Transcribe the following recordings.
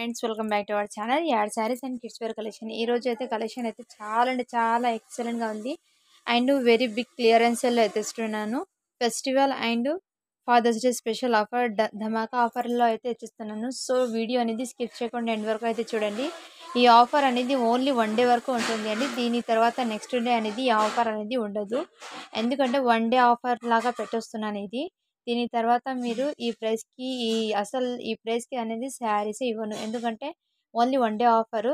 Friends, welcome back to our channel యాడ్ saris and kids wear collection. ఈ రోజు అయితే కలెక్షన్ అయితే చాలా అంటే చాలా ఎక్సలెంట్ గా ఉంది. And very big clearance sale అయితే ఇస్తున్నాను. Festival and father's day special offer ధమాకా ఆఫర్ లో అయితే ఇచ్చిస్తున్నాను. సో వీడియో అనేది స్కిప్ చేయకుండా ఎండ్ వరకు అయితే చూడండి. ఈ ఆఫర్ అనేది ఓన్లీ వన్ డే వరకు ఉంటుంది అండి. దీని తర్వాత నెక్స్ట్ డే అనేది ఈ ఆఫర్ అనేది ఉండదు. ఎందుకంటే వన్ డే ఆఫర్ లాగా పెట్టొస్తున్నాను ఇది. దీని తర్వాత మీరు ఈ ప్రైస్కి ఈ ప్రైస్కి అనేది శారీస్ ఇవ్వను. ఎందుకంటే only one day offer.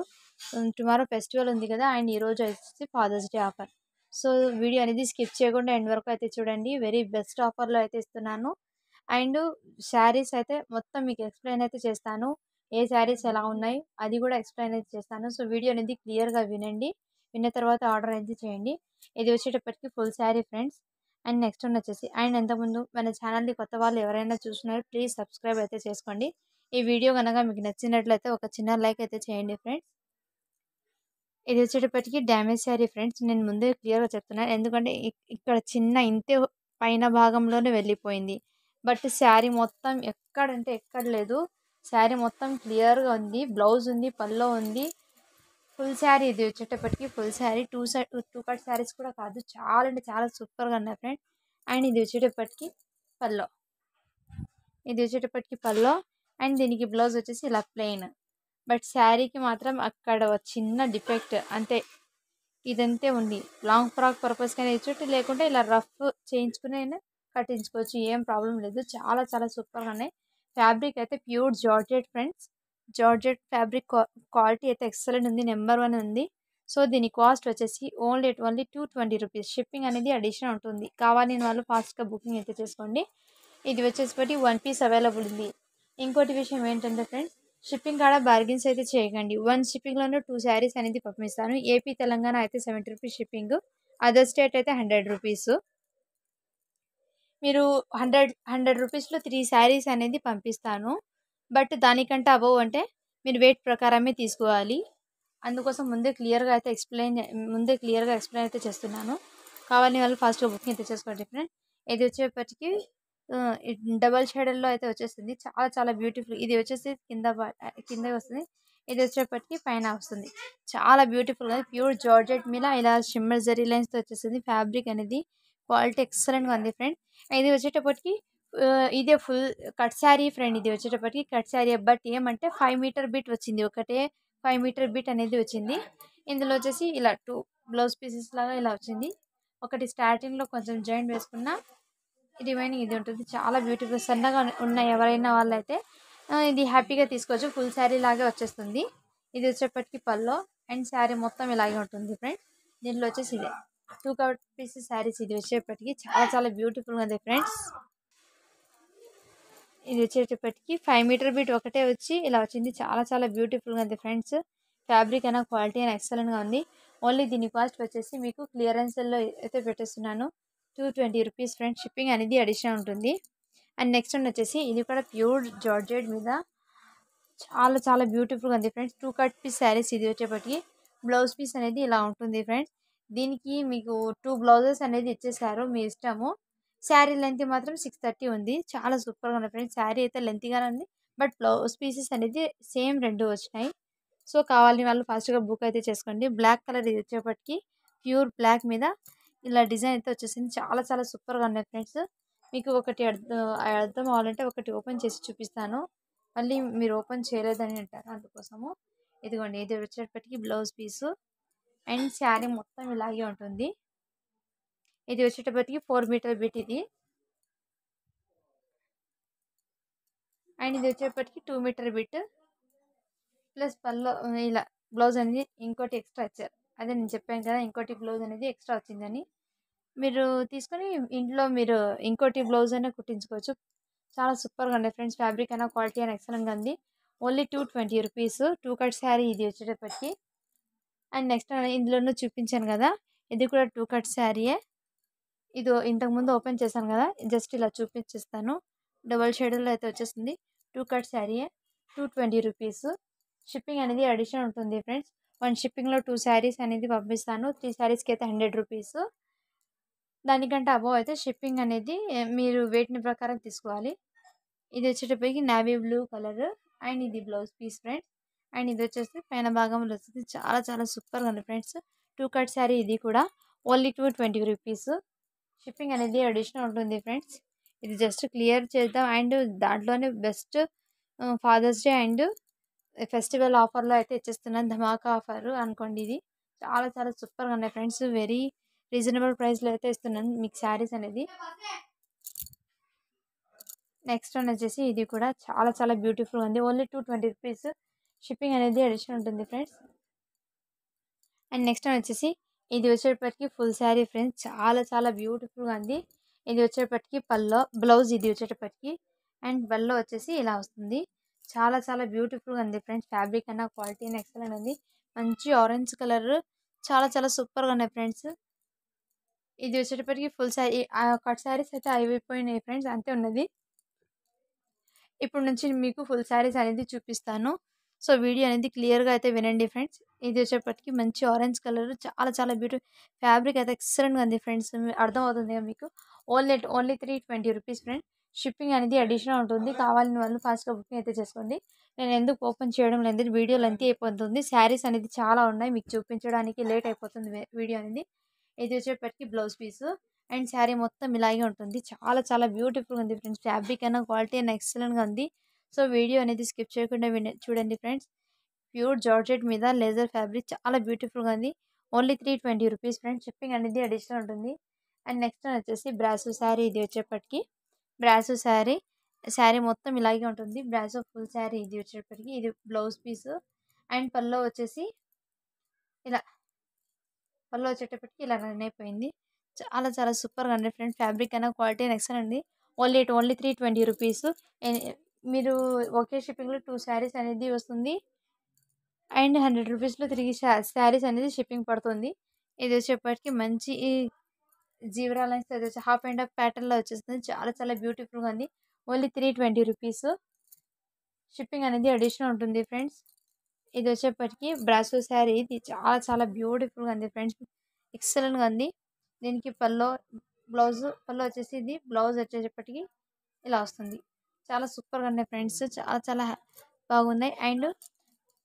Tomorrow festival ఉంది కదా, అండ్ ఈరోజు వచ్చేసి father's day offer. So video అనేది స్కిప్ చేయకుండా ఎండ్ వరకు అయితే చూడండి. వెరీ బెస్ట్ ఆఫర్లో అయితే ఇస్తున్నాను. అండ్ శారీస్ అయితే మొత్తం మీకు ఎక్స్ప్లెయిన్ అయితే చేస్తాను. ఏ శారీస్ ఎలా ఉన్నాయి అది కూడా ఎక్స్ప్లెయిన్ అయితే చేస్తాను. సో వీడియో అనేది క్లియర్గా వినండి. విన్న తర్వాత ఆర్డర్ అయితే చేయండి. ఇది వచ్చేటప్పటికి full sari friends. And next one వచ్చేసి, అండ్ ఎంతకుముందు మన ఛానల్ని కొత్త వాళ్ళు ఎవరైనా చూస్తున్నారు ప్లీజ్ సబ్స్క్రైబ్ అయితే చేసుకోండి. ఈ వీడియో కనుక మీకు నచ్చినట్లయితే ఒక చిన్న లైక్ అయితే చేయండి ఫ్రెండ్స్. ఇది వచ్చేటప్పటికి డ్యామేజ్ శారీ ఫ్రెండ్స్. నేను ముందే క్లియర్గా చెప్తున్నాను, ఎందుకంటే ఇక్కడ చిన్న ఇంతే పైన భాగంలోనే వెళ్ళిపోయింది. బట్ శారీ మొత్తం ఎక్కడంటే ఎక్కడ లేదు. శారీ మొత్తం క్లియర్గా ఉంది. బ్లౌజ్ ఉంది, పల్లో ఉంది. ఫుల్ శారీ ఇది వచ్చేటప్పటికి full sari. Two cut saris కూడా కాదు, చాలా అంటే చాలా సూపర్గా ఉన్నాయి ఫ్రెండ్. అండ్ ఇది వచ్చేటప్పటికి పల్లో. అండ్ దీనికి బ్లౌజ్ వచ్చేసి ఇలా ప్లెయిన్. బట్ శారీకి మాత్రం అక్కడ చిన్న డిఫెక్ట్ అంతే. ఇదంతే ఉంది. లాంగ్ ఫ్రాక్ పర్పస్కైనా ఇచ్చోటి, లేకుంటే ఇలా రఫ్ చేయించుకుని కట్టించుకోవచ్చు, ఏం ప్రాబ్లం లేదు. చాలా చాలా సూపర్గా ఉన్నాయి. ఫ్యాబ్రిక్ అయితే pure georgette friends. Georgette fabric quality అయితే ఎక్సలెంట్ ఉంది, నెంబర్ 1 ఉంది. సో దీని కాస్ట్ వచ్చేసి ఓన్లీ 220 రూపీస్. షిప్పింగ్ అనేది అడిషనల్ ఉంటుంది. కావాలని వాళ్ళు ఫాస్ట్గా బుకింగ్ అయితే చేసుకోండి. ఇది వచ్చేసి 1 పీస్ అవైలబుల్ ఉంది. ఇంకోటి విషయం ఏంటంటే ఫ్రెండ్స్, షిప్పింగ్ కాడ బార్గెన్స్ అయితే చేయకండి. 1 షిప్పింగ్లోనే 2 శారీస్ అనేది పంపిస్తాను. ఏపీ తెలంగాణ అయితే 70 రూపీస్ షిప్పింగ్, అదర్ స్టేట్ అయితే 100 రూపీస్. మీరు 100 రూపీస్లో 3 శారీస్ అనేది పంపిస్తాను. బట్ దానికంటే అబవ్ అంటే మీరు వెయిట్ ప్రకారమే తీసుకోవాలి. అందుకోసం ముందే క్లియర్గా ఎక్స్ప్లెయిన్ అయితే చేస్తున్నాను. కావాలని వాళ్ళు ఫాస్ట్గా బుకింగ్ అయితే చేసుకోండి ఫ్రెండ్. ఇది వచ్చేప్పటికి డబల్ షేడర్లో అయితే వచ్చేసింది. చాలా చాలా బ్యూటిఫుల్. ఇది వచ్చేసి కింద వస్తుంది. ఇది వచ్చేప్పటికి పైన వస్తుంది. చాలా బ్యూటిఫుల్గా ప్యూర్ జార్జెట్ మీద ఇలా షిమ్మర్ జరీ లైన్స్తో వచ్చేసింది. ఫ్యాబ్రిక్ అనేది క్వాలిటీ ఎక్సలెంట్గా ఉంది ఫ్రెండ్. ఇది వచ్చేటప్పటికి ఇదే ఫుల్ కట్ శారీ ఫ్రెండ్. ఇది వచ్చేటప్పటికి కట్ శారీ, బట్ ఏమంటే 5 మీటర్ బిట్ వచ్చింది. ఒకటే 5 మీటర్ బిట్ అనేది వచ్చింది. ఇందులో వచ్చేసి ఇలా 2 బ్లౌజ్ పీసెస్ లాగా ఇలా వచ్చింది. ఒకటి స్టార్టింగ్లో కొంచెం జాయింట్ వేసుకున్న రిమైనింగ్ ఇది ఉంటుంది. చాలా బ్యూటిఫుల్. సన్నగా ఉన్న ఎవరైనా వాళ్ళైతే ఇది హ్యాపీగా తీసుకోవచ్చు. ఫుల్ శారీ లాగే వచ్చేస్తుంది. ఇది వచ్చేప్పటికి పల్లో. అండ్ శారీ మొత్తం ఇలాగే ఉంటుంది ఫ్రెండ్. దీంట్లో వచ్చేసి ఇదే 2 కట్ పీసెస్ శారీస్. ఇది వచ్చేప్పటికి చాలా చాలా బ్యూటిఫుల్గా ఉంది ఫ్రెండ్స్. ఇది వచ్చేటప్పటికి 5 మీటర్ బిట్ ఒకటే వచ్చి ఇలా వచ్చింది. చాలా చాలా బ్యూటిఫుల్గా ఉంది ఫ్రెండ్స్. ఫ్యాబ్రిక్ అయినా క్వాలిటీ అయినా ఎక్సలెంట్గా ఉంది. ఓన్లీ దీని కాస్ట్ వచ్చేసి మీకు క్లియరెన్స్లో అయితే పెట్టేస్తున్నాను. 220 రూపీస్ ఫ్రెండ్స్. షిప్పింగ్ అనేది అడిషనల్ ఉంటుంది. అండ్ నెక్స్ట్ వన్ వచ్చేసి ఇది కూడా ప్యూర్ జార్జెట్ మీద చాలా చాలా బ్యూటిఫుల్గా ఉంది ఫ్రెండ్స్. 2 cut piece saris. ఇది వచ్చేప్పటికి బ్లౌజ్ పీస్ అనేది ఇలా ఉంటుంది ఫ్రెండ్స్. దీనికి మీకు 2 బ్లౌజెస్ అనేది ఇచ్చేసారు, మీ ఇష్టము. శారీ లెంత్ మాత్రం 630 ఉంది. చాలా సూపర్గా ఉంది ఫ్రెండ్స్. శారీ అయితే లెంత్గానే ఉంది, బట్ బ్లౌజ్ పీసెస్ అనేది సేమ్ 2 వచ్చినాయి. సో కావాలని వాళ్ళు ఫాస్ట్గా బుక్ అయితే చేసుకోండి. Black colour. ఇది వచ్చేప్పటికి ప్యూర్ బ్లాక్ మీద ఇలా డిజైన్ అయితే వచ్చేసింది. చాలా చాలా సూపర్గా ఉన్నాయి ఫ్రెండ్స్. మీకు ఒకటి అర్థం అవ్వాలంటే ఒకటి ఓపెన్ చేసి చూపిస్తాను, మళ్ళీ మీరు ఓపెన్ చేయలేదని అంటారు, అందుకోసము. ఇదిగోండి, ఇది వచ్చేటప్పటికి బ్లౌజ్ పీసు. అండ్ శారీ మొత్తం ఇలాగే ఉంటుంది. ఇది వచ్చేటప్పటికి 4 మీటర్ బిట్ ఇది. అండ్ ఇది వచ్చేటప్పటికి 2 మీటర్ బిట్ ప్లస్ పల్లో ఇలా బ్లౌజ్ అనేది ఇంకోటి ఎక్స్ట్రా ఇచ్చారు. అదే నేను చెప్పాను కదా, ఇంకోటి బ్లౌజ్ అనేది ఎక్స్ట్రా వచ్చిందని. మీరు తీసుకొని ఇంట్లో మీరు ఇంకోటి బ్లౌజ్ అయినా కుట్టించుకోవచ్చు. చాలా సూపర్గా ఉంది ఫ్రెండ్స్. ఫ్యాబ్రిక్ అయినా క్వాలిటీ అయినా ఎక్సలెంట్గా ఉంది. Only 220 rupees. 2 కట్ శారీ ఇది వచ్చేటప్పటికి. అండ్ నెక్స్ట్ ఇందులోనూ చూపించాను కదా, ఇది కూడా 2 కట్ శారీయే. ఇది ఇంతకుముందు ఓపెన్ చేశాను కదా, జస్ట్ ఇలా చూపించేస్తాను. డబల్ షేడర్లో అయితే వచ్చేసింది. 2 కట్ శారీయే. 220 రూపీస్. షిప్పింగ్ అనేది అడిషనల్ ఉంటుంది ఫ్రెండ్స్. 1 షిప్పింగ్లో 2 శారీస్ అనేది పంపిస్తాను. 3 శారీస్కి అయితే 100 రూపీస్. దానికంటే అబవ్ అయితే షిప్పింగ్ అనేది మీరు వెయిట్ని ప్రకారం తీసుకోవాలి. ఇది వచ్చేటప్పటికి నావీ బ్లూ కలర్. అండ్ ఇది బ్లౌజ్ పీస్ ఫ్రెండ్స్. అండ్ ఇది వచ్చేసి పైన భాగంలో వస్తుంది. చాలా చాలా సూపర్గా ఉంది ఫ్రెండ్స్. 2 కట్ శారీ ఇది కూడా ఓన్లీ 220 రూపీస్. షిప్పింగ్ అనేది అడిషనల్ ఉంటుంది ఫ్రెండ్స్. ఇది జస్ట్ క్లియర్ చేద్దాం. అండ్ దాంట్లోనే best father's day and festival ఆఫర్లో అయితే ఇచ్చేస్తున్నాను. ధమాకా ఆఫర్ అనుకోండి. ఇది చాలా చాలా సూపర్గా ఉన్నాయి ఫ్రెండ్స్. వెరీ రీజనబుల్ ప్రైస్లో అయితే ఇస్తున్నాను మీకు శారీస్ అనేది. నెక్స్ట్ వన్ వచ్చేసి ఇది కూడా చాలా చాలా బ్యూటిఫుల్ ఉంది. Only 220 rupees. షిప్పింగ్ అనేది అడిషనల్ ఉంటుంది ఫ్రెండ్స్. అండ్ నెక్స్ట్ వన్ వచ్చేసి ఇది వచ్చేటప్పటికి ఫుల్ శారీ ఫ్రెండ్స్. చాలా చాలా బ్యూటిఫుల్గా ఉంది. ఇది వచ్చేటప్పటికి బ్లౌజ్ ఇది వచ్చేటప్పటికి. అండ్ పల్లో వచ్చేసి ఇలా వస్తుంది. చాలా చాలా బ్యూటిఫుల్గా ఉంది ఫ్రెండ్స్. ఫ్యాబ్రిక్ అన్న క్వాలిటీ ఎక్సలెంట్ ఉంది. మంచి ఆరెంజ్ కలర్ చాలా చాలా సూపర్గా ఉన్నాయి ఫ్రెండ్స్. ఇది వచ్చేటప్పటికి ఫుల్ శారీ. కట్ శారీస్ అయితే అయిపోయినాయి ఫ్రెండ్స్, అంతే ఉన్నది. ఇప్పుడు నుంచి మీకు ఫుల్ శారీస్ అనేది చూపిస్తాను. సో వీడియో అనేది క్లియర్గా అయితే వినండి ఫ్రెండ్స్. ఇది వచ్చేప్పటికి మంచి ఆరెంజ్ కలర్ చాలా చాలా బ్యూటిఫుల్. ఫ్యాబ్రిక్ అయితే ఎక్సలెంట్గా ఉంది ఫ్రెండ్స్. అర్థమవుతుంది మీకు. Only 320 rupees friends. షిప్పింగ్ అనేది అడిషనల్ ఉంటుంది. కావాలని వాళ్ళు ఫాస్ట్గా బుకింగ్ అయితే చేసుకోండి. నేను ఎందుకు ఓపెన్ చేయడం లేదు, వీడియో లెంత్ అయిపోతుంది. శారీస్ అనేది చాలా ఉన్నాయి, మీకు చూపించడానికి లేట్ అయిపోతుంది వీడియో అనేది. ఇది వచ్చేప్పటికి బ్లౌజ్ పీస్. అండ్ శారీ మొత్తం ఇలాగే ఉంటుంది. చాలా చాలా బ్యూటిఫుల్గా ఉంది ఫ్రెండ్స్. ఫ్యాబ్రిక్ అయినా క్వాలిటీ అయినా ఎక్సలెంట్గా ఉంది. సో వీడియో అనేది స్కిప్ చేయకుండా చూడండి ఫ్రెండ్స్. ప్యూర్ జార్జెట్ మీద లేజర్ ఫ్యాబ్రిక్ చాలా బ్యూటిఫుల్గా ఉంది. Only 320 rupees friends. షిప్పింగ్ అనేది అడిషనల్ ఉంటుంది. అండ్ నెక్స్ట్ వచ్చేసి బ్రాసో శారీ. ఇది వచ్చేప్పటికి బ్రాసో శారీ. శారీ మొత్తం ఇలాగే ఉంటుంది. బ్రాసో ఫుల్ శారీ ఇది వచ్చేప్పటికి. ఇది బ్లౌజ్ పీస్. అండ్ పల్లో వచ్చేసి ఇలా వచ్చేటప్పటికి ఇలా రన్ అయిపోయింది. చాలా చాలా సూపర్గా ఉంది ఫ్రెండ్స్. ఫ్యాబ్రిక్ అయినా క్వాలిటీ ఎక్సలెంట్ ఉంది. Only 320 rupees. మీరు ఒకే షిప్పింగ్లో 2 శారీస్ అనేది వస్తుంది. అండ్ 100 రూపీస్లో 3 శారీస్ అనేది షిప్పింగ్ పడుతుంది. ఇది వచ్చేప్పటికి మంచి జీబ్రా లైన్స్ అది వచ్చి హాఫ్ అండ్ హాఫ్ ప్యాటర్న్లో వచ్చేస్తుంది. చాలా చాలా బ్యూటిఫుల్గా ఉంది. Only 320 rupees. షిప్పింగ్ అనేది అడిషనల్ ఉంటుంది ఫ్రెండ్స్. ఇది వచ్చేప్పటికి బ్రాసో శారీ. ఇది చాలా చాలా బ్యూటిఫుల్గా ఉంది ఫ్రెండ్స్. ఎక్సలెంట్గా ఉంది. దీనికి పల్లో వచ్చేసి ఇది బ్లౌజ్ వచ్చేటప్పటికి ఇలా వస్తుంది. చాలా సూపర్గా ఉన్నాయి ఫ్రెండ్స్. చాలా చాలా బాగున్నాయి. అండ్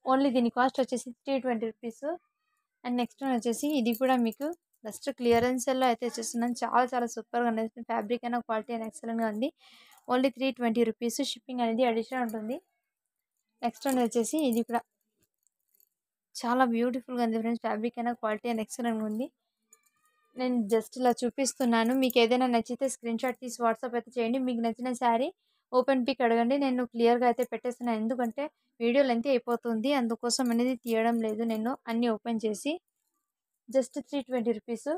ఓన్లీ దీని కాస్ట్ వచ్చేసి 320 రూపీస్. అండ్ నెక్స్ట్ వన్ వచ్చేసి ఇది కూడా మీకు బెస్ట్ క్లియరెన్స్లో అయితే వచ్చేస్తున్నాను. చాలా చాలా సూపర్గా ఉంది. ఫ్యాబ్రిక్ అయినా క్వాలిటీ అయినా ఎక్సలెంట్గా ఉంది. Only 320 rupees. షిప్పింగ్ అనేది అడిషనల్ ఉంటుంది. నెక్స్ట్ వన్ వచ్చేసి ఇది కూడా చాలా బ్యూటిఫుల్గా ఉంది ఫ్రెండ్స్. ఫ్యాబ్రిక్ అయినా క్వాలిటీ అయినా ఎక్సలెంట్గా ఉంది. నేను జస్ట్ ఇలా చూపిస్తున్నాను. మీకు ఏదైనా నచ్చితే స్క్రీన్ షాట్ తీసి వాట్సాప్ అయితే చేయండి. మీకు నచ్చిన శారీ ఓపెన్ పిక్ అడగండి, నేను క్లియర్గా అయితే పెట్టేస్తున్నాను. ఎందుకంటే వీడియో లెంత్ అయిపోతుంది, అందుకోసం అనేది తీయడం లేదు నేను అన్నీ ఓపెన్ చేసి. Just 320 rupees.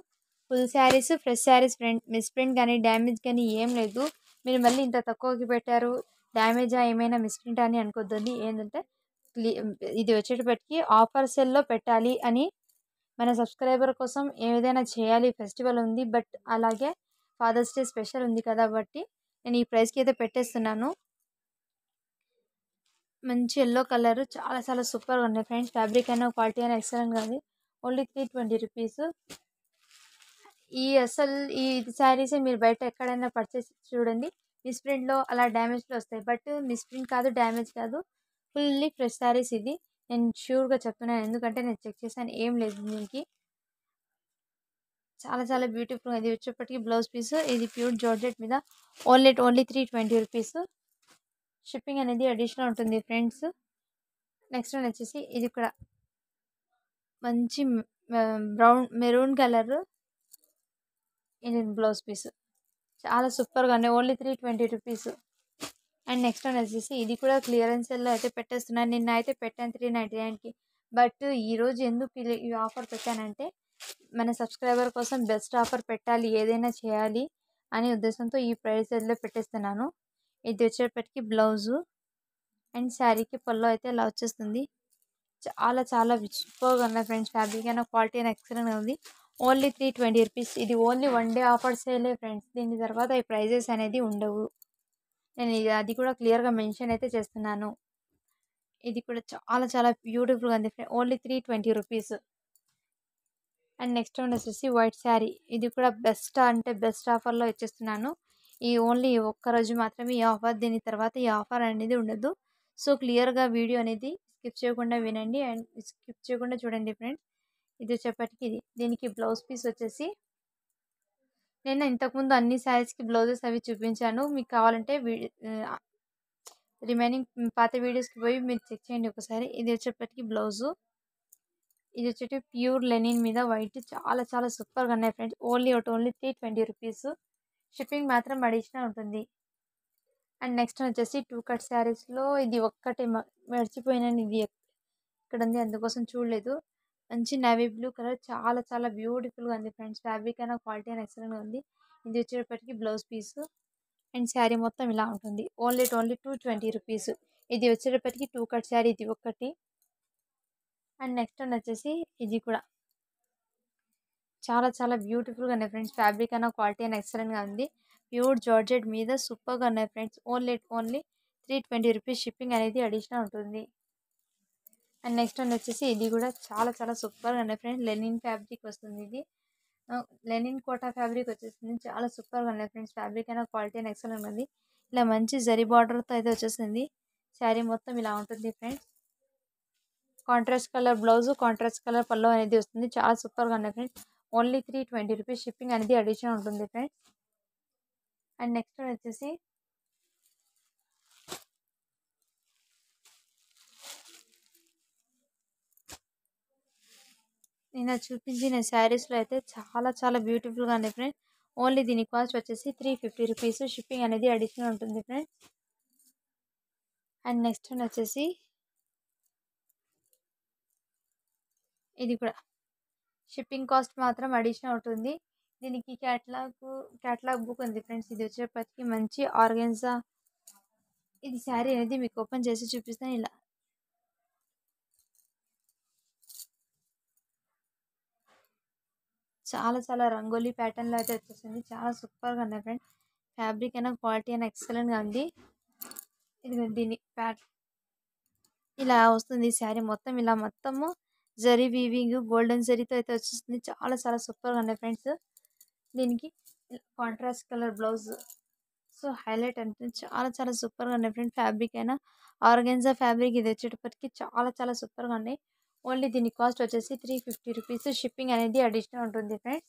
Full saris, fresh saris friend. Misprint కానీ డ్యామేజ్ కానీ ఏం లేదు. మీరు మళ్ళీ ఇంత తక్కువకి పెట్టారు, డ్యామేజా ఏమైనా మిస్ప్రింట్ అని అనుకోద్దండి. ఏంటంటే ఇది వచ్చేటప్పటికి ఆఫర్ సెల్లో పెట్టాలి అని మన సబ్స్క్రైబర్ కోసం ఏదైనా చేయాలి. ఫెస్టివల్ ఉంది, బట్ అలాగే ఫాదర్స్ డే స్పెషల్ ఉంది కాబట్టి నేను ఈ ప్రైస్కి అయితే పెట్టేస్తున్నాను. మంచి ఎల్లో కలర్ చాలా చాలా సూపర్గా ఉన్నాయి ఫ్రెండ్స్. ఫ్యాబ్రిక్ అయినా క్వాలిటీ అయినా ఎక్సలెంట్గా ఉంది. Only 320 rupees. ఈ శారీస్ మీరు బయట ఎక్కడైనా పర్చేస్ చూడండి, మిస్ప్రింట్లో అలా డ్యామేజ్లో వస్తాయి. బట్ మిస్ప్రింట్ కాదు, డ్యామేజ్ కాదు, ఫుల్లీ ఫ్రెష్ శారీస్. ఇది నేను ష్యూర్గా చెప్తున్నాను, ఎందుకంటే నేను చెక్ చేశాను, ఏం లేదు దీనికి. చాలా చాలా బ్యూటిఫుల్గా. ఇది వచ్చేప్పటికి బ్లౌజ్ పీస్. ఇది ప్యూర్ జార్జెట్ మీద ఓన్లీ 320 రూపీస్. షిప్పింగ్ అనేది అడిషనల్ ఉంటుంది ఫ్రెండ్స్. నెక్స్ట్ వన్ వచ్చేసి ఇది కూడా మంచి మెరూన్ కలర్. ఇది బ్లౌజ్ పీస్. చాలా సూపర్గా ఉన్నాయి. Only 320 rupees. And next one వచ్చేసి ఇది కూడా క్లియరెన్స్ సెల్లో అయితే పెట్టేస్తున్నాను. నిన్న అయితే పెట్టాను 399కి. బట్ ఈరోజు ఎందుకు ఈ ఆఫర్ పెట్టానంటే మన సబ్స్క్రైబర్ కోసం బెస్ట్ ఆఫర్ పెట్టాలి, ఏదైనా చేయాలి అనే ఉద్దేశంతో ఈ ప్రైస్లో పెట్టేస్తున్నాను. ఇది వచ్చేప్పటికి బ్లౌజు అండ్ శారీకి పళ్ళు అయితే ఇలా వచ్చేస్తుంది. చాలా చాలా సూపర్గా ఉన్నాయి ఫ్రెండ్స్. ఫ్యాబ్రిక్ అయినా క్వాలిటీ అయినా ఎక్సలెంట్గా ఉంది. Only 320 rupees. ఇది ఓన్లీ 1 డే ఆఫర్ సేలే ఫ్రెండ్స్. దీని తర్వాత ఈ ప్రైజెస్ అనేది ఉండవు. నేను అది కూడా క్లియర్గా మెన్షన్ అయితే చేస్తున్నాను. ఇది కూడా చాలా చాలా బ్యూటిఫుల్గా ఉంది. Only 320 rupees. And next one వచ్చేసి వైట్ శారీ. ఇది కూడా బెస్ట్ అంటే బెస్ట్ ఆఫర్లో ఇచ్చేస్తున్నాను. ఈ ఓన్లీ ఒక్కరోజు మాత్రమే ఈ ఆఫర్. దీని తర్వాత ఈ ఆఫర్ అనేది ఉండదు. సో క్లియర్గా వీడియో అనేది స్కిప్ చేయకుండా వినండి అండ్ స్కిప్ చేయకుండా చూడండి ఫ్రెండ్స్. ఇది వచ్చేప్పటికి దీనికి బ్లౌజ్ పీస్ వచ్చేసి నేను ఇంతకుముందు అన్ని శారీస్కి బ్లౌజెస్ అవి చూపించాను. మీకు కావాలంటే రిమైనింగ్ పాత వీడియోస్కి పోయి మీరు చెక్ చేయండి ఒకసారి. ఇది వచ్చేప్పటికి బ్లౌజు. ఇది వచ్చేటి ప్యూర్ లెనిన్ మీద వైట్ చాలా చాలా సూపర్గా ఉన్నాయి ఫ్రెండ్స్. Only 320 rupees. షిప్పింగ్ మాత్రం అడిషనల్ ఉంటుంది. అండ్ నెక్స్ట్ వచ్చేసి 2 కట్ శారీస్లో ఇది ఒక్కటే మర్చిపోయినాను. ఇది ఇక్కడ ఉంది, అందుకోసం చూడలేదు. మంచి నేవీ బ్లూ కలర్ చాలా చాలా బ్యూటిఫుల్గా ఉంది ఫ్రెండ్స్. ఫ్యాబ్రిక్ అయినా క్వాలిటీ అయినా ఎక్సలెంట్గా ఉంది. ఇది వచ్చేటప్పటికి బ్లౌజ్ పీస్ అండ్ శారీ మొత్తం ఇలా ఉంటుంది. Only 220 rupees. ఇది వచ్చేటప్పటికి 2 కట్ శారీ ఇది ఒక్కటి. అండ్ నెక్స్ట్ వన్ వచ్చేసి ఇది కూడా చాలా చాలా బ్యూటిఫుల్గా ఉన్నాయి ఫ్రెండ్స్. ఫ్యాబ్రిక్ అయినా క్వాలిటీ అయినా ఎక్సలెంట్గా ఉంది. ప్యూర్ జార్జెట్ మీద సూపర్గా ఉన్నాయి ఫ్రెండ్స్. Only 320 rupees. షిప్పింగ్ అనేది అడిషనల్ ఉంటుంది. అండ్ నెక్స్ట్ వన్ వచ్చేసి ఇది కూడా చాలా చాలా సూపర్గా ఉన్నాయి ఫ్రెండ్స్. లెనిన్ ఫ్యాబ్రిక్ వస్తుంది. ఇది లెనిన్ కోటా ఫ్యాబ్రిక్ వచ్చేసింది. చాలా సూపర్గా ఉన్నాయి ఫ్రెండ్స్. ఫ్యాబ్రిక్ అయినా క్వాలిటీ అయినా ఎక్సలెంట్ ఉంది. ఇలా మంచి జరీ బార్డర్తో అయితే వచ్చేసింది. శారీ మొత్తం ఇలా ఉంటుంది friends. Contrast colour blouse, contrast colour పళ్ళు అనేది వస్తుంది. చాలా సూపర్గా ఉన్నాయి ఫ్రెండ్స్. Only 320 rupees. షిప్పింగ్ అనేది అడిషనల్ ఉంటుంది ఫ్రెండ్స్. అండ్ నెక్స్ట్ వచ్చేసి నేను చూపించిన శారీస్లో అయితే చాలా చాలా బ్యూటిఫుల్గా ఉన్నాయి ఫ్రెండ్స్. ఓన్లీ దీని కాస్ట్ వచ్చేసి 350 రూపీస్. షిప్పింగ్ అనేది అడిషనల్ ఉంటుంది ఫ్రెండ్స్. అండ్ నెక్స్ట్ వచ్చేసి ఇది కూడా షిప్పింగ్ కాస్ట్ మాత్రం అడిషనల్ ఉంటుంది. దీనికి క్యాటలాగ్ బుక్ ఉంది ఫ్రెండ్స్. ఇది వచ్చేప్పటికి మంచి ఆర్గెన్జా. ఇది శారీ అనేది మీకు ఓపెన్ చేసి చూపిస్తాను. ఇలా చాలా చాలా రంగోలీ ప్యాటర్న్లో అయితే వచ్చేసింది. చాలా సూపర్గా ఉన్నాయి ఫ్రెండ్స్. ఫ్యాబ్రిక్ అయినా క్వాలిటీ అయినా ఎక్సలెంట్గా ఉంది. ఇది దీని ఇలా వస్తుంది శారీ మొత్తం. ఇలా మొత్తము జరీ వీవింగ్ గోల్డెన్ జరీతో అయితే వచ్చేస్తుంది. చాలా చాలా సూపర్గా ఉన్నాయి ఫ్రెండ్స్. దీనికి contrast colour blouse. So highlight అంటే చాలా చాలా సూపర్గా ఉన్నాయి ఫ్రెండ్స్. ఫ్యాబ్రిక్ అయినా ఆర్గెన్జా ఫ్యాబ్రిక్. ఇది వచ్చేటప్పటికి చాలా చాలా సూపర్గా ఉన్నాయి. ఓన్లీ దీని కాస్ట్ వచ్చేసి 350 రూపీస్. షిప్పింగ్ అనేది అడిషనల్ ఉంటుంది ఫ్రెండ్స్.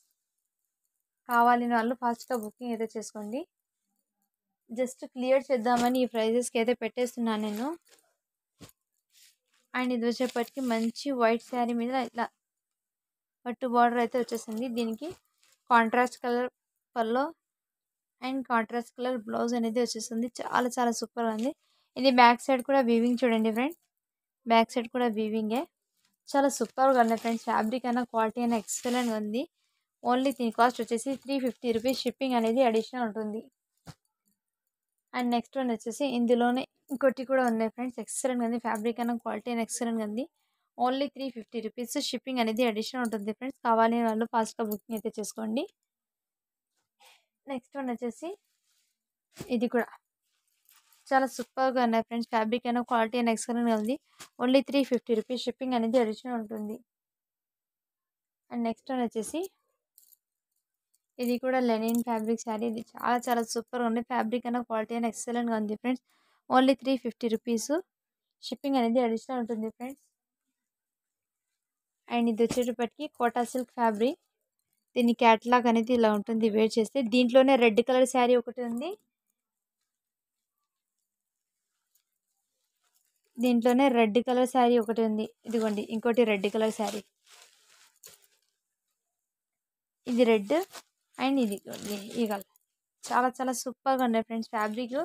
కావాలని వాళ్ళు ఫాస్ట్గా బుకింగ్ అయితే చేసుకోండి. జస్ట్ క్లియర్ చేద్దామని ఈ ప్రైజెస్కి అయితే పెట్టేస్తున్నాను నేను. అండ్ ఇది వచ్చేప్పటికి మంచి వైట్ శారీ మీద ఇలా పట్టు బార్డర్ అయితే వచ్చేసింది. దీనికి contrast colour pallu and contrast colour blouse అనేది వచ్చేస్తుంది. చాలా చాలా సూపర్గా ఉంది. ఇది బ్యాక్ సైడ్ కూడా వీవింగ్ చూడండి ఫ్రెండ్స్. బ్యాక్ సైడ్ కూడా వీవింగే. చాలా సూపర్గా ఉన్నాయి ఫ్రెండ్స్. ఫ్యాబ్రిక్ అయినా క్వాలిటీ అయినా ఎక్సలెంట్గా ఉంది. ఓన్లీ దీని కాస్ట్ వచ్చేసి 350 రూపీస్. షిప్పింగ్ అనేది అడిషనల్ ఉంటుంది. అండ్ నెక్స్ట్ వన్ వచ్చేసి ఇందులోనే ఇంకోటి కూడా ఉన్నాయి ఫ్రెండ్స్. ఎక్సలెంట్గా ఉంది. ఫ్యాబ్రిక్ అయినా క్వాలిటీ అయినా ఎక్సలెంట్గా ఉంది. Only 350 rupees. షిప్పింగ్ అనేది అడిషనల్ ఉంటుంది ఫ్రెండ్స్. కావాలని వాళ్ళు ఫాస్ట్గా బుకింగ్ అయితే చేసుకోండి. నెక్స్ట్ వన్ వచ్చేసి ఇది కూడా చాలా సూపర్గా ఉన్నాయి ఫ్రెండ్స్. ఫ్యాబ్రిక్ అయినా క్వాలిటీ అయినా ఎక్సలెంట్గా ఉంది. Only 350 rupees. షిప్పింగ్ అనేది అడిషనల్ ఉంటుంది. అండ్ నెక్స్ట్ వన్ వచ్చేసి ఇది కూడా లెనిన్ ఫ్యాబ్రిక్ శారీ. ఇది చాలా చాలా సూపర్గా ఉంది. ఫ్యాబ్రిక్ అయినా క్వాలిటీ అయినా ఎక్సలెంట్గా ఉంది ఫ్రెండ్స్. Only 350 rupees. షిప్పింగ్ అనేది అడిషనల్ ఉంటుంది ఫ్రెండ్స్. అండ్ ఇది వచ్చేటప్పటికి కోటా సిల్క్ ఫ్యాబ్రిక్. దీని క్యాటలాగ్ అనేది ఇలా ఉంటుంది వేర్ చేస్తే. దీంట్లోనే రెడ్ కలర్ శారీ ఒకటి ఉంది. దీంట్లోనే రెడ్ కలర్ శారీ ఒకటి ఉంది. ఇదిగోండి ఇంకోటి రెడ్ కలర్ శారీ. ఇది రెడ్ అండ్ ఇది ఈ కలర్. చాలా చాలా సూపర్గా ఉన్నాయి ఫ్రెండ్స్. ఫ్యాబ్రిక్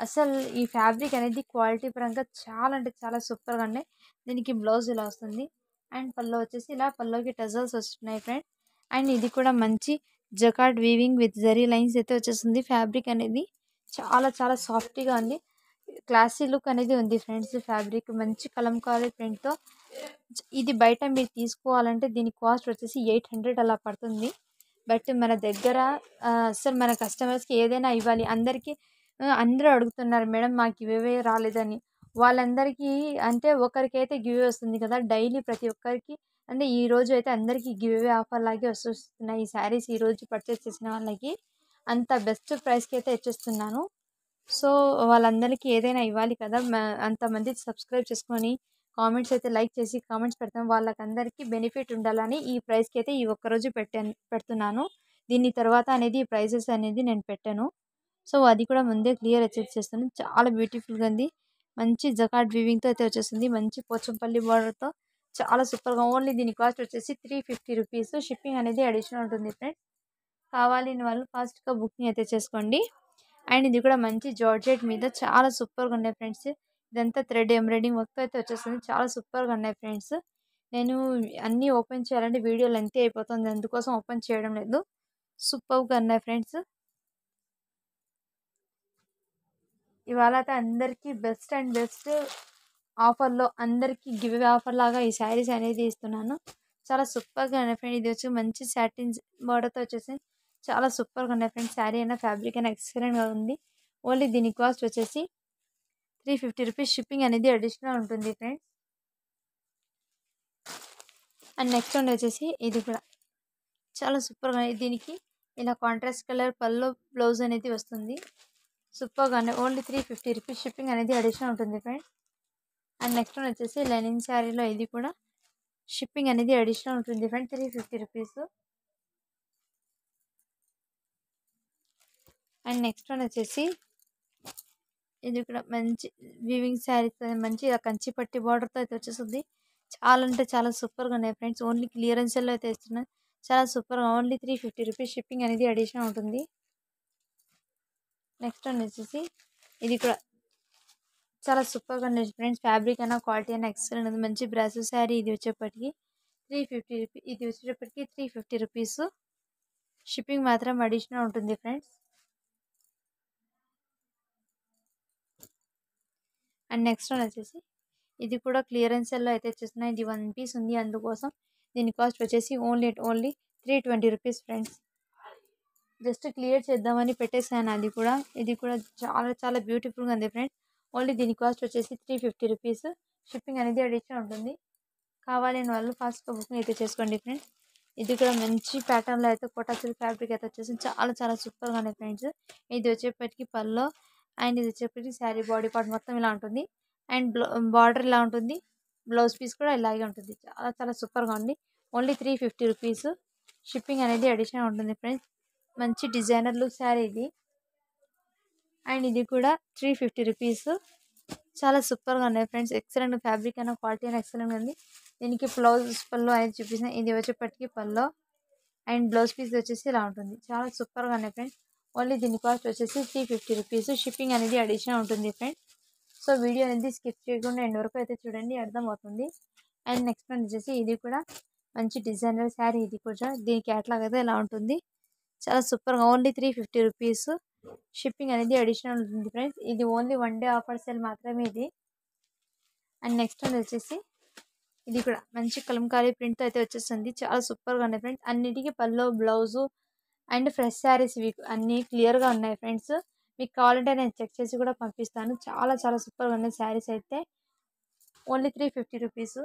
అసలు ఈ ఫ్యాబ్రిక్ అనేది క్వాలిటీ పరంగా చాలా అంటే చాలా సూపర్గా ఉన్నాయి. దీనికి బ్లౌజ్ ఇలా వస్తుంది అండ్ పళ్ళు వచ్చేసి ఇలా పళ్ళుకి టజల్స్ వస్తున్నాయి ఫ్రెండ్స్. అండ్ ఇది కూడా మంచి jacquard weaving with zari lines అయితే వచ్చేస్తుంది. ఫ్యాబ్రిక్ అనేది చాలా చాలా సాఫ్ట్గా ఉంది. క్లాసీ లుక్ అనేది ఉంది ఫ్రెండ్స్. ఫ్యాబ్రిక్ మంచి కలంకారీ ప్రింట్తో. ఇది బయట మీరు తీసుకోవాలంటే దీని కాస్ట్ వచ్చేసి 800 అలా పడుతుంది. బట్ మన దగ్గర అసలు మన కస్టమర్స్కి ఏదైనా ఇవ్వాలి. అందరూ అడుగుతున్నారు మేడం మాకు ఇవే రాలేదని. వాళ్ళందరికీ అంటే ఒకరికైతే గివ్ వస్తుంది కదా డైలీ ప్రతి ఒక్కరికి. అంటే ఈ రోజు అయితే అందరికీ గివ్ అవే ఆఫర్ లాగే వస్తున్నాయి. ఈ శారీస్ ఈ రోజు పర్చేస్ చేసిన వాళ్ళకి అంత బెస్ట్ ప్రైస్కి అయితే ఇచ్చేస్తున్నాను. సో వాళ్ళందరికీ ఏదైనా ఇవ్వాలి కదా. అంతమంది సబ్స్క్రైబ్ చేసుకొని కామెంట్స్ అయితే లైక్ చేసి కామెంట్స్ పెడతాం. వాళ్ళకందరికీ బెనిఫిట్ ఉండాలని ఈ ప్రైస్‌కి అయితే ఈ ఒక్కరోజు పెడుతున్నాను. దీని తర్వాత అనేది ఈ ప్రైజెస్ అనేది నేను పెట్టను. సో, అది కూడా ముందే క్లియర్ చేసేస్తాను. చాలా బ్యూటిఫుల్‌గా ఉంది. మంచి జకార్డ్ వీవింగ్‌తో అయితే వచ్చేసింది. మంచి పోచంపల్లి బార్డర్‌తో చాలా సూపర్‌గా ఓన్లీ దీని కాస్ట్ వచ్చేసి 350 రూపీస్. షిప్పింగ్ అనేది అడిషనల్ ఉంటుంది ఫ్రెండ్స్. కావాలని వాళ్ళు ఫాస్ట్‌గా బుకింగ్ అయితే చేసుకోండి. అండ్ ఇది కూడా మంచి జార్జెట్ మీద చాలా సూపర్‌గా ఉన్నాయి ఫ్రెండ్స్. ఇదంతా థ్రెడ్ ఎంబ్రాయిడింగ్ వర్క్‌తో అయితే వచ్చేస్తుంది. చాలా సూపర్‌గా ఉన్నాయి ఫ్రెండ్స్. నేను అన్నీ ఓపెన్ చేయాలంటే వీడియో లెంతీ అయిపోతుంది. అందుకోసం ఓపెన్ చేయడం లేదు. సూపర్‌గా ఉన్నాయి ఫ్రెండ్స్. ఇవాళ అయితే అందరికీ బెస్ట్ అండ్ బెస్ట్ ఆఫర్‌లో అందరికీ గివ్ అవే ఆఫర్ లాగా ఈ శారీస్ అనేది ఇస్తున్నాను. చాలా సూపర్‌గా ఉన్నాయి ఫ్రెండ్. ఇది వచ్చి మంచి సాటిన్ బార్డర్‌తో వచ్చేసి చాలా సూపర్‌గా ఉన్నాయి ఫ్రెండ్స్. శారీ అయినా ఫ్యాబ్రిక్ అయినా ఎక్సలెంట్‌గా ఉంది. ఓన్లీ దీని కాస్ట్ వచ్చేసి 350 రూపీస్. షిప్పింగ్ అనేది అడిషనల్ ఉంటుంది ఫ్రెండ్స్. అండ్ నెక్స్ట్ వన్ వచ్చేసి ఇది కూడా చాలా సూపర్‌గా దీనికి ఇలా కాంట్రాస్ట్ కలర్ పళ్ళు బ్లౌజ్ అనేది వస్తుంది. సూపర్‌గా ఉన్నాయి. Only 350 rupees. షిప్పింగ్ అనేది అడిషనల్ ఉంటుంది ఫ్రెండ్స్. అండ్ నెక్స్ట్ వన్ వచ్చేసి లెనిన్ శారీలో ఇది కూడా షిప్పింగ్ అనేది అడిషనల్ ఉంటుంది friends. 350 rupees. And next one వచ్చేసి ఇది కూడా మంచి వీవింగ్ శారీస్ మంచి కంచి పట్టి బార్డర్తో అయితే వచ్చేస్తుంది. చాలా అంటే చాలా సూపర్గా ఉన్నాయి ఫ్రెండ్స్. ఓన్లీ క్లియరెన్స్లో అయితే ఇస్తున్నాను. చాలా సూపర్గా ఓన్లీ 350 రూపీస్. షిప్పింగ్ అనేది అడిషనల్ ఉంటుంది. నెక్స్ట్ వన్ వచ్చేసి ఇది కూడా చాలా సూపర్గా ఉంది ఫ్రెండ్స్. ఫ్యాబ్రిక్ అయినా క్వాలిటీ అయినా ఎక్సలెంట్ ఉంది. మంచి బ్రాసో శారీ ఇది వచ్చేప్పటికి 350 రూపీస్. ఇది వచ్చేటప్పటికి 350 రూపీస్. షిప్పింగ్ మాత్రం అడిషనల్ ఉంటుంది ఫ్రెండ్స్. అండ్ నెక్స్ట్ వన్ వచ్చేసి ఇది కూడా క్లియరెన్స్లో అయితే వచ్చేస్తున్నాయి. ఇది 1 పీస్ ఉంది. అందుకోసం దీని కాస్ట్ వచ్చేసి only 320 rupees friends. Just clear చేద్దామని పెట్టేసాను అది కూడా. ఇది కూడా చాలా చాలా బ్యూటిఫుల్గా ఉంది ఫ్రెండ్స్. ఓన్లీ దీని కాస్ట్ వచ్చేసి 350 రూపీస్. షిప్పింగ్ అనేది అడిషనల్ ఉంటుంది. కావాలని వాళ్ళు ఫాస్ట్గా బుకింగ్ అయితే చేసుకోండి ఫ్రెండ్స్. ఇది కూడా మంచి ప్యాటర్న్లో అయితే కోటా సిల్క్ ఫ్యాబ్రిక్ అయితే వచ్చేసి చాలా చాలా సూపర్గా ఉన్నాయి ఫ్రెండ్స్. ఇది వచ్చేప్పటికి పల్లో అండ్ ఇది వచ్చేప్పటికి శారీ బాడీ పార్ట్ మొత్తం ఇలా ఉంటుంది. అండ్ బార్డర్ ఇలా ఉంటుంది. బ్లౌజ్ పీస్ కూడా ఇలాగే ఉంటుంది. చాలా చాలా సూపర్గా ఉంది. Only 350 rupees. షిప్పింగ్ అనేది అడిషనల్ ఉంటుంది ఫ్రెండ్స్. మంచి డిజైనర్ లుక్ శారీ ఇది. అండ్ ఇది కూడా 350 రూపీస్. చాలా సూపర్గా ఉన్నాయి ఫ్రెండ్స్. ఎక్సలెంట్ ఫ్యాబ్రిక్ అయినా క్వాలిటీ అయినా ఎక్సలెంట్గా ఉంది. దీనికి బ్లౌజ్ పళ్ళు అనేది చూపిస్తాను. ఇది వచ్చేప్పటికి పళ్ళు అండ్ బ్లౌజ్ పీస్ వచ్చేసి ఇలా ఉంటుంది. చాలా సూపర్గా ఉన్నాయి ఫ్రెండ్స్. ఓన్లీ దీని కాస్ట్ వచ్చేసి 350 రూపీస్. షిప్పింగ్ అనేది అడిషనల్ ఉంటుంది ఫ్రెండ్స్. సో వీడియో అనేది స్కిప్ చేయకుండా ఎండ్ వరకు అయితే చూడండి, అర్థమవుతుంది. అండ్ నెక్స్ట్ వన్ వచ్చేసి ఇది కూడా మంచి డిజైనర్ శారీ. ఇది కూడా దీని క్యాట్లాగ్ అయితే ఇలా ఉంటుంది. చాలా సూపర్గా ఓన్లీ 350 రూపీస్. షిప్పింగ్ అనేది అడిషనల్ ఉంటుంది ఫ్రెండ్స్. ఇది ఓన్లీ 1 డే ఆఫర్ సేల్ మాత్రమే ఇది. అండ్ నెక్స్ట్ వన్ వచ్చేసి ఇది కూడా మంచి కలంకారీ ప్రింట్తో అయితే వచ్చేస్తుంది. చాలా సూపర్గా ఉన్నాయి ఫ్రెండ్స్. అన్నిటికీ పళ్ళు బ్లౌజు అండ్ ఫ్రెష్ శారీస్ ఇవి అన్నీ క్లియర్గా ఉన్నాయి ఫ్రెండ్స్. మీకు కావాలంటే నేను చెక్ చేసి కూడా పంపిస్తాను. చాలా చాలా సూపర్గా ఉన్నాయి శారీస్ అయితే. Only 350 rupees.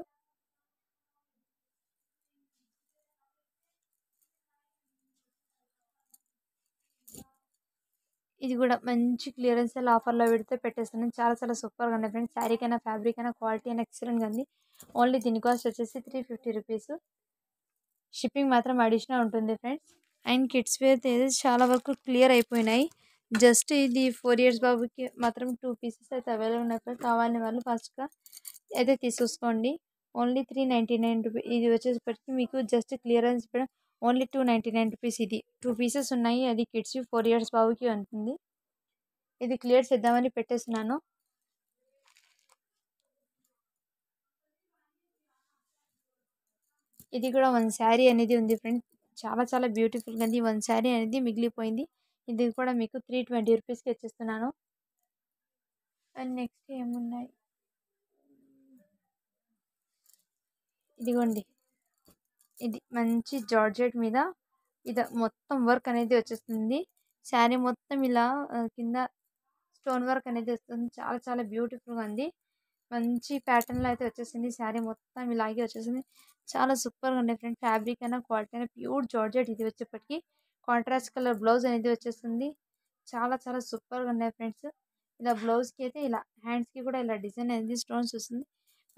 ఇది కూడా మంచి క్లియరెన్స్ ఆఫర్లో పెడితే పెట్టేస్తున్నాను. చాలా చాలా సూపర్గా ఉన్నాయి ఫ్రెండ్స్. శారీకైనా ఫ్యాబ్రిక్ అయినా క్వాలిటీ అయినా ఎక్సలెంట్గా ఉంది. ఓన్లీ దీని కాస్ట్ వచ్చేసి 350 రూపీస్. షిప్పింగ్ మాత్రం అడిషనల్ ఉంటుంది ఫ్రెండ్స్. అండ్ కిడ్స్ వేర్ అయితే చాలా వరకు క్లియర్ అయిపోయినాయి. జస్ట్ ఇది 4 ఇయర్స్ బాబుకి మాత్రం 2 పీసెస్ అయితే అవైలబుల్ ఉన్నాయి. కావాలని వాళ్ళు ఫాస్ట్గా అయితే తీసుకోండి. Only 399 rupees. ఇది వచ్చేసరికి మీకు జస్ట్ క్లియరెన్స్ ఓన్లీ 299 రూపీస్. ఇది 2 పీసెస్ ఉన్నాయి. అది కిడ్స్ 4 ఇయర్స్ బాబుకి ఉంటుంది. ఇది క్లియర్ చేద్దామని పెట్టేస్తున్నాను. ఇది కూడా 1 శారీ అనేది ఉంది ఫ్రెండ్స్. చాలా చాలా బ్యూటిఫుల్గా ఉంది. 1 శారీ అనేది మిగిలిపోయింది. ఇది కూడా మీకు 320 రూపీస్కి ఇచ్చేస్తున్నాను. అండ్ నెక్స్ట్ ఏమున్నాయి, ఇదిగోండి. ఇది మంచి జార్జెట్ మీద ఇది మొత్తం వర్క్ అనేది వచ్చేస్తుంది. శారీ మొత్తం ఇలా కింద స్టోన్ వర్క్ అనేది వస్తుంది. చాలా చాలా బ్యూటిఫుల్గా ఉంది. మంచి ప్యాటర్న్లో అయితే వచ్చేసింది. శారీ మొత్తం ఇలాగే వచ్చేసింది. చాలా సూపర్గా ఉంది ఫ్రెండ్. ఫ్యాబ్రిక్ అయినా క్వాలిటీ అయినా ప్యూర్ జార్జెట్. ఇది వచ్చేప్పటికి కాంట్రాస్ట్ కలర్ బ్లౌజ్ అనేది వచ్చేస్తుంది. చాలా చాలా సూపర్గా ఉన్నాయి ఫ్రెండ్స్. ఇలా బ్లౌజ్కి అయితే ఇలా హ్యాండ్స్కి కూడా ఇలా డిజైన్ అనేది స్టోన్స్ వస్తుంది.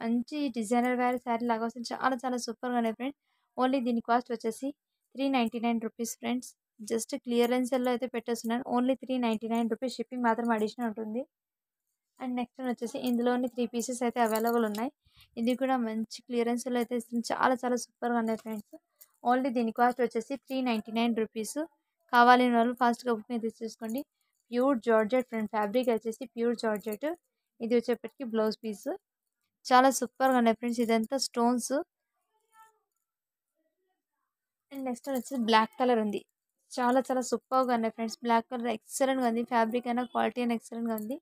మంచి డిజైనర్ వేర్ శారీ లాగా వస్తుంది. చాలా చాలా సూపర్‌గా ఉన్నాయి ఫ్రెండ్స్. ఓన్లీ దీని కాస్ట్ వచ్చేసి 399 రూపీస్ ఫ్రెండ్స్. జస్ట్ క్లియరెన్స్ సేల్‌లో అయితే పెట్టేస్తున్నాను. ఓన్లీ 399 రూపీస్ షిప్పింగ్ మాత్రం అడిషనల్ ఉంటుంది. అండ్ నెక్స్ట్ వన్ వచ్చేసి ఇందులోని 3 పీసెస్ అయితే అవైలబుల్ ఉన్నాయి. ఇది కూడా మంచి క్లియరెన్స్ సేల్‌లో అయితే ఇస్తుంది. చాలా చాలా సూపర్‌గా ఉన్నాయి ఫ్రెండ్స్. ఓన్లీ దీని కాస్ట్ వచ్చేసి 399 రూపీస్. కావాలని వాళ్ళు ఫాస్ట్‌గా బుకింగ్ అయితే చేసుకోండి. ప్యూర్ జార్జెట్ ఫ్రెండ్ ఫ్యాబ్రిక్ వచ్చేసి ప్యూర్ జార్జెట్. ఇది వచ్చేప్పటికి బ్లౌజ్ పీస్. చాలా సూపర్‌గా ఉన్నాయి ఫ్రెండ్స్. ఇదంతా స్టోన్స్. అండ్ నెక్స్ట్ వచ్చేసి బ్లాక్ కలర్ ఉంది. చాలా చాలా సూపర్‌గా ఉన్నాయి ఫ్రెండ్స్. బ్లాక్ కలర్ ఎక్సలెంట్‌గా ఉంది. ఫ్యాబ్రిక్ అయినా క్వాలిటీ అయినా ఎక్సలెంట్‌గా ఉంది.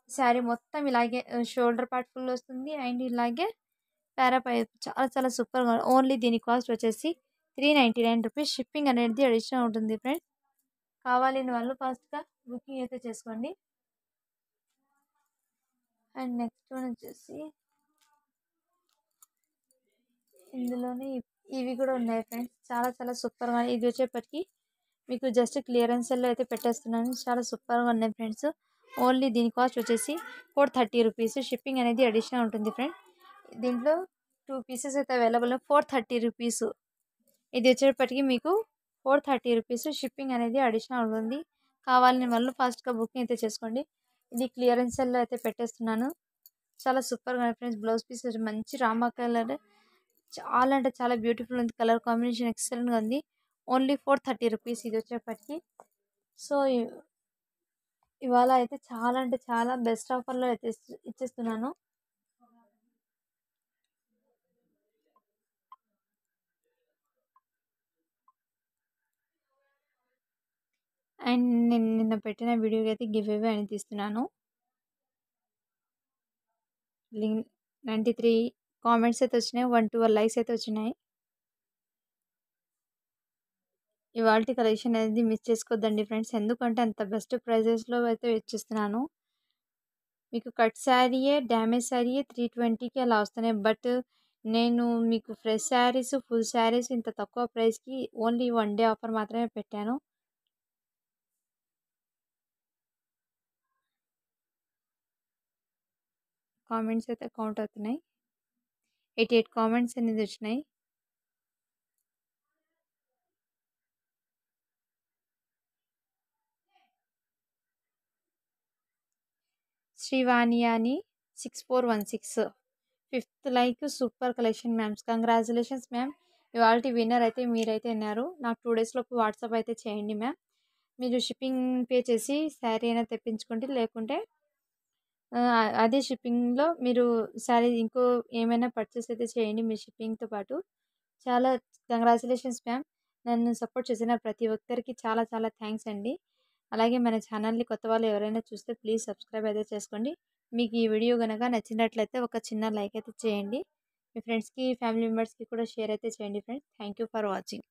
శారీ మొత్తం ఇలాగే షోల్డర్ పార్ట్ ఫుల్ వస్తుంది. అండ్ ఇలాగే పారా పై చాలా చాలా సూపర్‌గా ఉంది. ఓన్లీ దీని కాస్ట్ వచ్చేసి 399 రూపీస్. షిప్పింగ్ అనేది అడిషనల్ ఉంటుంది ఫ్రెండ్స్. కావాలని వాళ్ళు ఫాస్ట్‌గా బుకింగ్ అయితే చేసుకోండి. అండ్ నెక్స్ట్ వన్ వచ్చేసి ఇందులోనే ఇవి కూడా ఉన్నాయి ఫ్రెండ్స్. చాలా చాలా సూపర్‌గా ఇది వచ్చేప్పటికి మీకు జస్ట్ క్లియరెన్స్ సేల్‌లో అయితే పెట్టేస్తున్నాను. చాలా సూపర్‌గా ఉన్నాయి ఫ్రెండ్స్. ఓన్లీ దీని కాస్ట్ వచ్చేసి 430 రూపీస్. షిప్పింగ్ అనేది అడిషనల్ ఉంటుంది ఫ్రెండ్. దీంట్లో 2 పీసెస్ అయితే అవైలబుల్ 430 రూపీస్. ఇది వచ్చేటప్పటికి మీకు 430 రూపీస్. షిప్పింగ్ అనేది అడిషనల్ ఉంటుంది. కావాలని వాళ్ళు ఫాస్ట్‌గా బుకింగ్ అయితే చేసుకోండి. ఇది క్లియరెన్స్ సేల్‌లో అయితే పెట్టేస్తున్నాను. చాలా సూపర్‌గా ఉన్నాయి ఫ్రెండ్స్. బ్లౌజ్ పీస్ మంచి రామా కలర్. చాలా అంటే చాలా బ్యూటిఫుల్ ఉంది. కలర్ కాంబినేషన్ ఎక్సలెంట్‌గా ఉంది. ఓన్లీ 430 రూపీస్ ఇది వచ్చేప్పటికి. సో, ఇవాళ అయితే చాలా అంటే చాలా బెస్ట్ ఆఫర్‌లో అయితే ఇచ్చేస్తున్నాను. అండ్ నేను నిన్న పెట్టిన వీడియోకి అయితే గివ్ అవే అనేది ఇస్తున్నాను. 93 కామెంట్స్ అయితే వచ్చినాయి. 112 లైక్స్ అయితే వచ్చినాయి. ఇవాల్టి కలెక్షన్ అనేది మిస్ చేసుకోవద్దండి ఫ్రెండ్స్. ఎందుకంటే అంత బెస్ట్ ప్రైజెస్‌లో అయితే ఇచ్చేస్తున్నాను. మీకు కట్ శారీయే, డ్యామేజ్ శారీయే 320కి అలా వస్తున్నాయి. బట్ నేను మీకు ఫ్రెష్ శారీస్, ఫుల్ శారీస్ ఇంత తక్కువ ప్రైస్‌కి ఓన్లీ 1 డే ఆఫర్ మాత్రమే పెట్టాను. కామెంట్స్ అయితే కౌంట్ అవుతున్నాయి. 88 కామెంట్స్ అనేది వచ్చినాయి. శ్రీవాణి అని 6416 fifth like super collection ma'am. Congratulations ma'am. ఇవాల్టి విన్నర్ అయితే మీరైతే ఉన్నారు. నాకు 2 డేస్ లోపు వాట్సాప్ అయితే చేయండి మ్యామ్. మీరు షిప్పింగ్ పే చేసి శారీ అయినా తెప్పించుకోండి. లేకుంటే అదే షిప్పింగ్‌లో మీరు శారీ ఇంకో ఏమైనా పర్చేస్ అయితే చేయండి మీ షిప్పింగ్‌తో పాటు. చాలా కంగ్రాచులేషన్స్ మ్యామ్. నన్ను సపోర్ట్ చేసిన ప్రతి ఒక్కరికి చాలా చాలా థ్యాంక్స్ అండి. అలాగే మన ఛానల్‌ని కొత్త వాళ్ళు ఎవరైనా చూస్తే ప్లీజ్ సబ్స్క్రైబ్ అయితే చేసుకోండి. మీకు ఈ వీడియో గనక నచ్చినట్లయితే ఒక చిన్న లైక్ అయితే చేయండి. మీ ఫ్రెండ్స్‌కి, ఫ్యామిలీ మెంబర్స్‌కి కూడా షేర్ అయితే చేయండి friends. Thank you for watching.